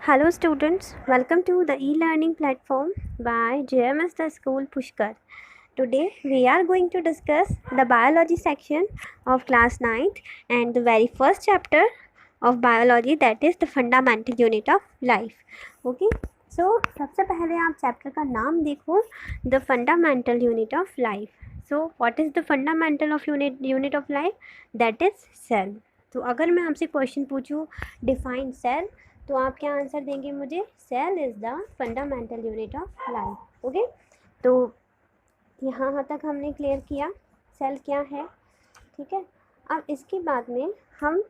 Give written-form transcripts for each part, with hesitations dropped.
Hello students, welcome to the e-learning platform by JMS the School Pushkar. Today we are going to discuss the biology section of class 9th and the very first chapter of biology, that is the fundamental unit of life. Okay, so सबसे पहले आप chapter का नाम देखो, the fundamental unit of life. So what is the fundamental of unit of life? That is cell. तो अगर मैं आपसे क्वेश्चन पूछूँ डिफाइन सेल, तो आप क्या आंसर देंगे मुझे? Cell is the fundamental unit of life. Okay, तो यहाँ तक हमने क्लियर किया सेल क्या है. ठीक है, अब इसके बाद में हम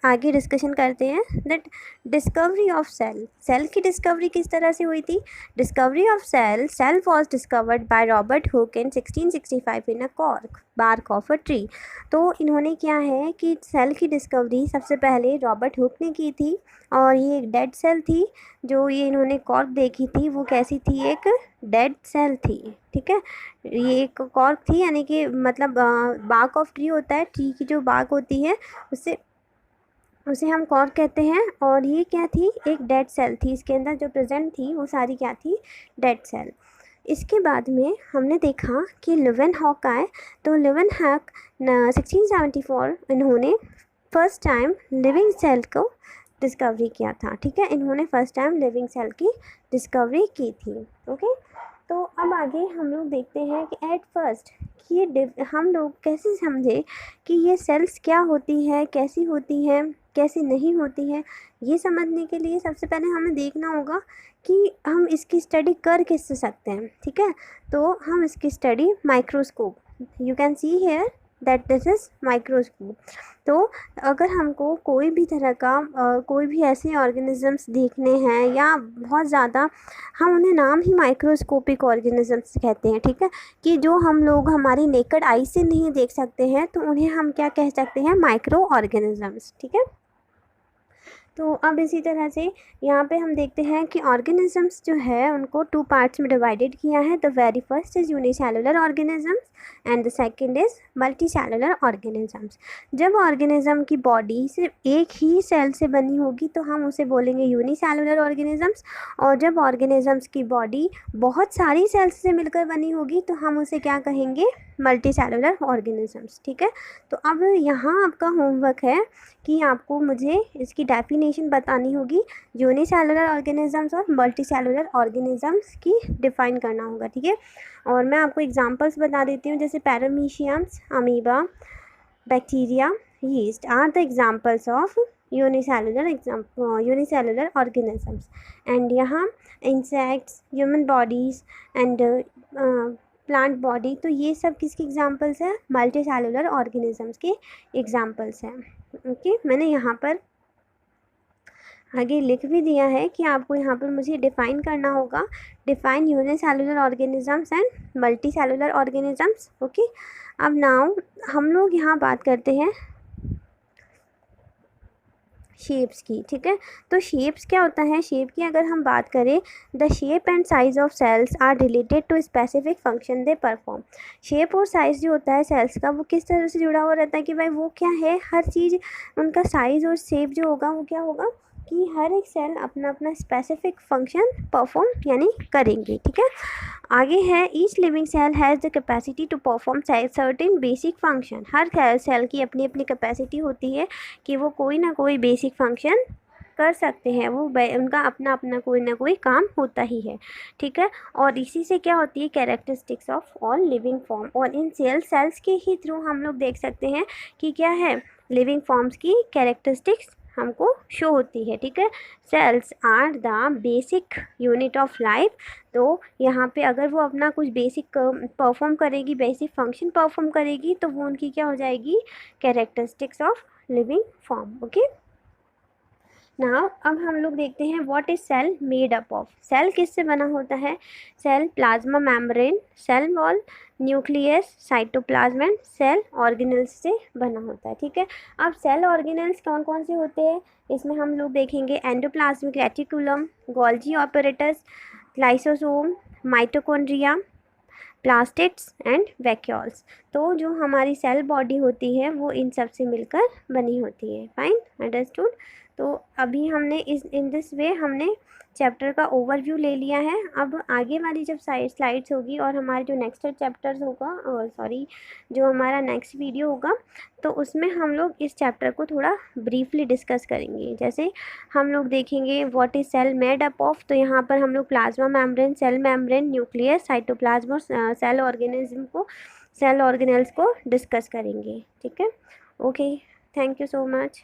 आगे डिस्कशन करते हैं that discovery of cell. Cell की डिस्कवरी किस तरह से हुई थी? Discovery of cell was discovered by Robert Hooke in 1665 in a cork bark of a tree. तो इन्होंने क्या है कि सेल की डिस्कवरी सबसे पहले रॉबर्ट हुक ने की थी, और ये एक डेड सेल थी. जो ये इन्होंने कॉर्क देखी थी वो कैसी थी? एक डेड सेल थी. ठीक है, ये एक कॉर्क थी, यानी कि मतलब बार्क ऑफ ट्री होता है, ट्री की जो बार्क होती है उसे हम कॉर्क कहते हैं. और ये क्या थी? एक डेड सेल थी. इसके अंदर जो प्रेजेंट थी वो सारी क्या थी? Dead cell. इसके बाद में हमने देखा कि लेवेनहॉक आए. तो लेवेनहॉक 1674 इन्होंने फर्स्ट टाइम लिविंग सेल को डिस्कवरी किया था. ठीक है, इन्होंने फर्स्ट टाइम लिविंग सेल की डिस्कवरी की थी. ओके, तो अब आगे हम लोग देखते हैं कि एट फर्स्ट कि ये हम लोग कैसे समझे कि ये सेल्स क्या होती है, कैसी होती है, कैसी नहीं होती है. ये समझने के लिए सबसे पहले हमें देखना होगा कि हम इसकी स्टडी कर किस सकते हैं. ठीक है, तो हम इसकी study microscope, you can see here that this is microscope. तो अगर हमको कोई भी तरह का कोई भी ऐसे ऑर्गेनिजम्स देखने हैं या बहुत ज़्यादा, हम उन्हें नाम ही माइक्रोस्कोपिक ऑर्गेनिजम्स कहते हैं. ठीक है, कि जो हम लोग हमारी नेकेड आई से नहीं देख सकते हैं, तो उन्हें हम क्या कह सकते हैं? Micro organisms. ठीक है, तो अब इसी तरह से यहाँ पे हम देखते हैं कि ऑर्गेनिजम्स जो है उनको टू पार्ट्स में डिवाइडेड किया है. The very first is unicellular organisms and the second is multicellular organisms. जब ऑर्गेनिज्म की बॉडी सिर्फ एक ही सेल से बनी होगी तो हम उसे बोलेंगे यूनिसेलुलर ऑर्गेनिजम्स, और जब ऑर्गेनिजम्स की बॉडी बहुत सारी सेल्स से मिलकर बनी होगी तो हम उसे क्या कहेंगे? Multicellular organisms. ठीक है, तो अब यहाँ आपका होमवर्क है कि आपको मुझे इसकी डेफिनेशन बतानी होगी. यूनिसेलुलर ऑर्गेनिजम्स और मल्टीसेलुलर ऑर्गेनिजम्स की डिफ़ाइन करना होगा. ठीक है, और मैं आपको एग्जांपल्स बता देती हूँ, जैसे parameciums, amoeba, bacteria, yeast are the examples of unicellular organisms. And यहाँ insects, human bodies and plant body, तो ये सब किसके एग्जांपल्स हैं? मल्टीसेलुलर ऑर्गेनिजम्स के एग्जांपल्स हैं. ओके, मैंने यहाँ पर आगे लिख भी दिया है कि आपको यहाँ पर मुझे डिफ़ाइन करना होगा. Define unicellular organisms and multicellular organisms. Okay, अब नाउ हम लोग यहाँ बात करते हैं शेप्स की. ठीक है, तो शेप्स क्या होता है? शेप की अगर हम बात करें, the shape and size of cells are related to specific function they perform. Shape और साइज़ जो होता है सेल्स का, वो किस तरह से जुड़ा हुआ रहता है कि भाई वो क्या है, हर चीज़ उनका साइज़ और शेप जो होगा वो क्या होगा कि हर एक सेल अपना अपना स्पेसिफिक फंक्शन परफॉर्म यानी करेंगे. ठीक है, आगे है each living cell has the capacity to perform certain basic function. हर सेल की अपनी अपनी कैपेसिटी होती है कि वो कोई ना कोई बेसिक फंक्शन कर सकते हैं. वो उनका अपना अपना कोई ना कोई काम होता ही है. ठीक है, और इसी से क्या होती है? Characteristics of all living form. और इन सेल्स के ही थ्रू हम लोग देख सकते हैं कि क्या है? लिविंग फॉर्म्स की कैरेक्टरिस्टिक्स हमको शो होती है. ठीक है, cells are the basic unit of life. तो यहाँ पे अगर वो अपना कुछ बेसिक परफॉर्म करेगी, बेसिक फंक्शन परफॉर्म करेगी, तो वो उनकी क्या हो जाएगी? Characteristics of living form. Okay, now अब हम लोग देखते हैं what is cell made up of. Cell किससे बना होता है? Cell plasma membrane, cell wall, nucleus, cytoplasm and cell organelles से बना होता है. ठीक है, अब सेल ऑर्गेनल्स कौन कौन से होते हैं इसमें हम लोग देखेंगे. Endoplasmic reticulum, Golgi apparatus, lysosome, mitochondria, plastids and vacuoles. तो जो हमारी सेल बॉडी होती है वो इन सब से मिलकर बनी होती है. Fine, understood. तो अभी हमने इन दिस वे हमने चैप्टर का ओवरव्यू ले लिया है। अब आगे वाली जब स्लाइड्स होगी और हमारे जो नेक्स्ट चैप्टर्स होगा, और सॉरी जो हमारा नेक्स्ट वीडियो होगा, तो उसमें हम लोग इस चैप्टर को थोड़ा ब्रीफली डिस्कस करेंगे। जैसे हम लोग देखेंगे what is cell made up of, तो यहाँ पर हम लोग plasma membrane, cell membrane, nucleus, cytoplasm और सेल ऑर्गेनेल्स को डिस्कस करेंगे। ठीक है, okay, thank you so much.